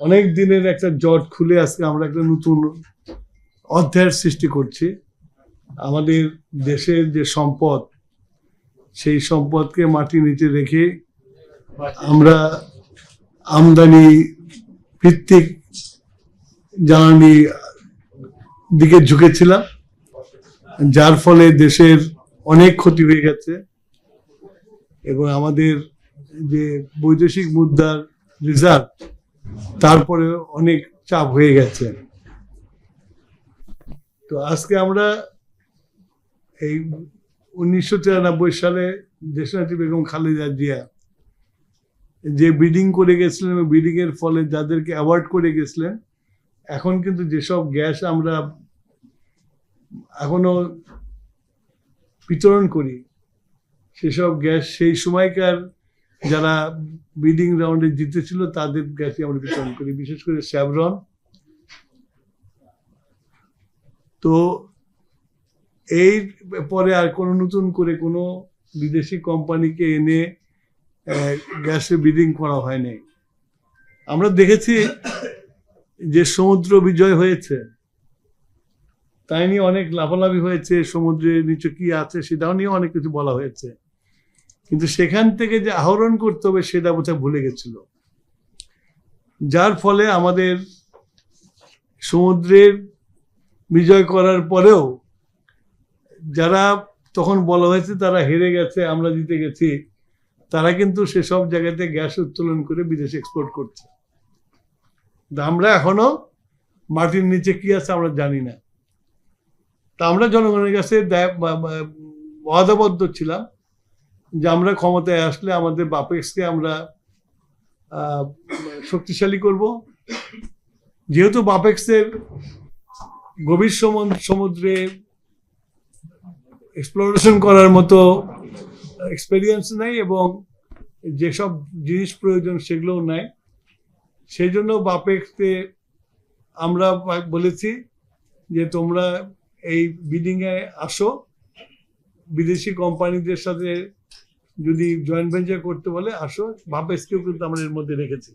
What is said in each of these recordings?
অনেক দিনের একটা জট খুলে আজকে আমরা একটা নতুন অধ্যায়ের সৃষ্টি করছি। আমাদের দেশের যে সম্পদ, সেই সম্পদকে মাটির নিচে রেখে আমরা আমদানি ভিত্তিক জ্বালানি দিকে ঝুঁকেছিলাম, যার ফলে দেশের অনেক ক্ষতি হয়ে গেছে এবং আমাদের যে বৈদেশিক মুদ্রার রিজার্ভ তারপরে অনেক চাপ হয়ে গেছে। তো আজকে আমরা এই 1993 সালে দেশনেত্রী বেগম খালেদা জিয়া যে বিডিং করে গেছিলেন এবং বিডিং এর ফলে যাদেরকে অ্যাওয়ার্ড করে গেছিলেন, এখন কিন্তু যেসব গ্যাস আমরা এখনো বিতরণ করি সেসব গ্যাস সেই সময়কার যারা বিডিং রাউন্ডে জিতেছিল তাদের গ্যাসই আমরা বিতরণ করি, বিশেষ করে স্যাভরন। তো এই পরে আর কোনো নতুন করে কোনো বিদেশি কোম্পানিকে এনে গ্যাসে বিডিং করা হয়নি। আমরা দেখেছি যে সমুদ্র বিজয় হয়েছে, তাই নিয়ে অনেক লাফালাফি হয়েছে, সমুদ্রের নিচে কি আছে সেটাও নিয়ে অনেক কিছু বলা হয়েছে, কিন্তু সেখান থেকে যে আহরণ করতে হবে সেটা বোধহয় ভুলে গেছিল, যার ফলে আমাদের সমুদ্রের বিজয় করার পরেও যারা তখন বলা হয়েছে তারা হেরে গেছে, আমরা জিতে গেছি, তারা কিন্তু সেসব জায়গাতে গ্যাস উত্তোলন করে বিদেশে এক্সপোর্ট করছে। আমরা এখনো মাটির নিচে কি আছে আমরা জানি না। তা আমরা জনগণের কাছে ওয়াদাবদ্ধ ছিলাম যে আমরা ক্ষমতায় আসলে আমাদের বাপেক্সকে আমরা শক্তিশালী করব। যেহেতু বাপেক্সের গভীর সমুদ্রে এক্সপ্লোরেশন করার মতো এক্সপেরিয়েন্স নাই এবং যেসব জিনিস প্রয়োজন সেগুলোও নাই, সেই জন্য বাপেক্সকে আমরা বলেছি যে তোমরা এই বিডিংয়ে আসো, বিদেশি কোম্পানিদের সাথে যদি জয়েন্ট ভেঞ্চার করতে বলে আসো। বাপেক্সকেও কিন্তু আমরা এর মধ্যে রেখেছি।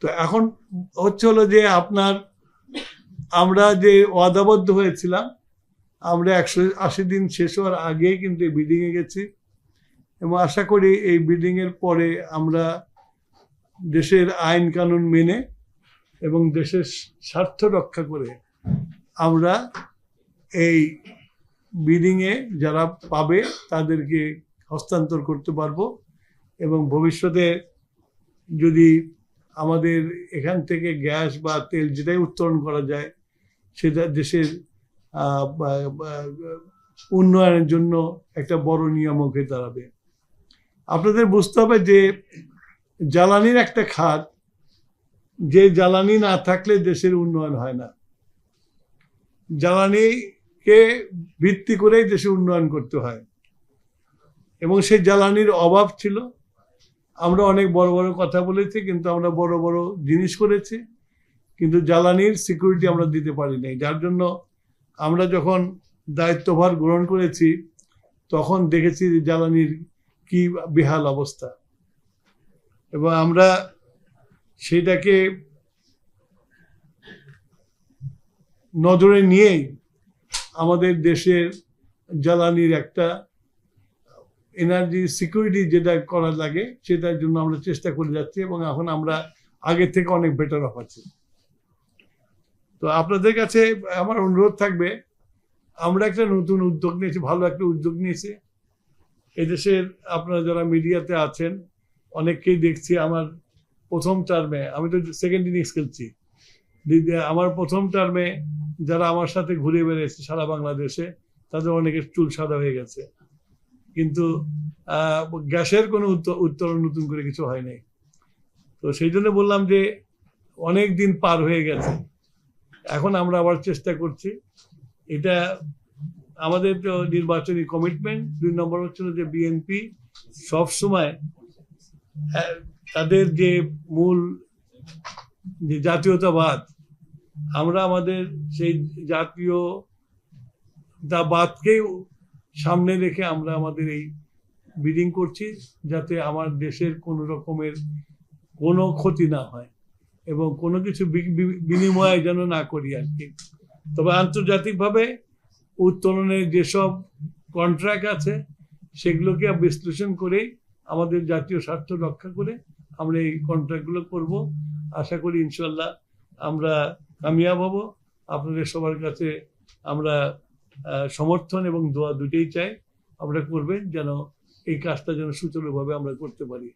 তো এখন হচ্ছে হলো যে আমরা যে ওয়াদাবদ্ধ হয়েছিলাম, আমরা 180 দিন শেষ হওয়ার আগেই কিন্তু এই বিডিংয়ে গেছি এবং আশা করি এই বিডিংয়ের পরে আমরা দেশের আইন কানুন মেনে এবং দেশের স্বার্থ রক্ষা করে আমরা এই বিডিংয়ে যারা পাবে তাদেরকে হস্তান্তর করতে পারবো এবং ভবিষ্যতে যদি আমাদের এখান থেকে গ্যাস বা তেল যেটাই উত্তোলন করা যায় সেটা দেশের উন্নয়নের জন্য একটা বড় নিয়ামক হয়ে দাঁড়াবে। আপনাদের বুঝতে হবে যে জ্বালানির একটা খাত, যে জ্বালানি না থাকলে দেশের উন্নয়ন হয় না। জ্বালানিকে ভিত্তি করেই দেশে উন্নয়ন করতে হয় এবং সেই জ্বালানির অভাব ছিল। আমরা অনেক বড় বড় কথা বলেছি, কিন্তু আমরা বড় বড় জিনিস করেছি, কিন্তু জ্বালানির সিকিউরিটি আমরা দিতে পারি নাই। যার জন্য আমরা যখন দায়িত্বভার গ্রহণ করেছি তখন দেখেছি যে জ্বালানির কি বেহাল অবস্থা এবং আমরা সেটাকে নজরে নিয়েই আমাদের দেশের জ্বালানির একটা এনার্জি সিকিউরিটি যেটা করা লাগে সেটার জন্য আমরা চেষ্টা করে যাচ্ছি এবং এখন আমরা আগের থেকে অনেক বেটার অফ আছি। তো আপনাদের কাছে আমার অনুরোধ থাকবে, আমরা একটা নতুন উদ্যোগ নিয়েছি, ভালো একটা উদ্যোগ নিয়েছি। এদেশের আপনারা যারা মিডিয়াতে আছেন অনেককেই দেখছি, আমার প্রথম টার্মে, আমি তো সেকেন্ড ইনিংস খেলছি, আমার প্রথম টার্মে যারা আমার সাথে ঘুরে বেড়েছে সারা বাংলাদেশে তাদের অনেকের চুল সাদা হয়ে গেছে, কিন্তু গ্যাসের কোনো উত্তোলন নতুন করে কিছু হয় নাই। তো সেই জন্য বললাম যে অনেক দিন পার হয়ে গেছে, এখন আমরা আবার চেষ্টা করছি। এটা আমাদের তো নির্বাচনী কমিটমেন্ট। 2 নম্বর হচ্ছিল যে বিএনপি সবসময় তাদের যে মূল যে জাতীয়তাবাদ, আমরা আমাদের সেই জাতীয়তাবাদকেই সামনে রেখে আমরা আমাদের এই বিডিং করছি, যাতে আমার দেশের কোনো রকমের কোনো ক্ষতি না হয় এবং কোনো কিছু বিনিময় যেন না করি আর কি। তবে আন্তর্জাতিকভাবে উত্তোলনের যেসব কন্ট্রাক্ট আছে সেগুলোকে বিশ্লেষণ করে আমাদের জাতীয় স্বার্থ রক্ষা করে আমরা এই কন্ট্রাক্টগুলো করব। আশা করি ইনশাল্লাহ আমরা কামিয়াব হব। আপনাদের সবার কাছে আমরা সমর্থন এবং দোয়া দুটোই চাই। আমরা করবেন যেন এই কাজটা যেন সুচারুভাবে আমরা করতে পারি।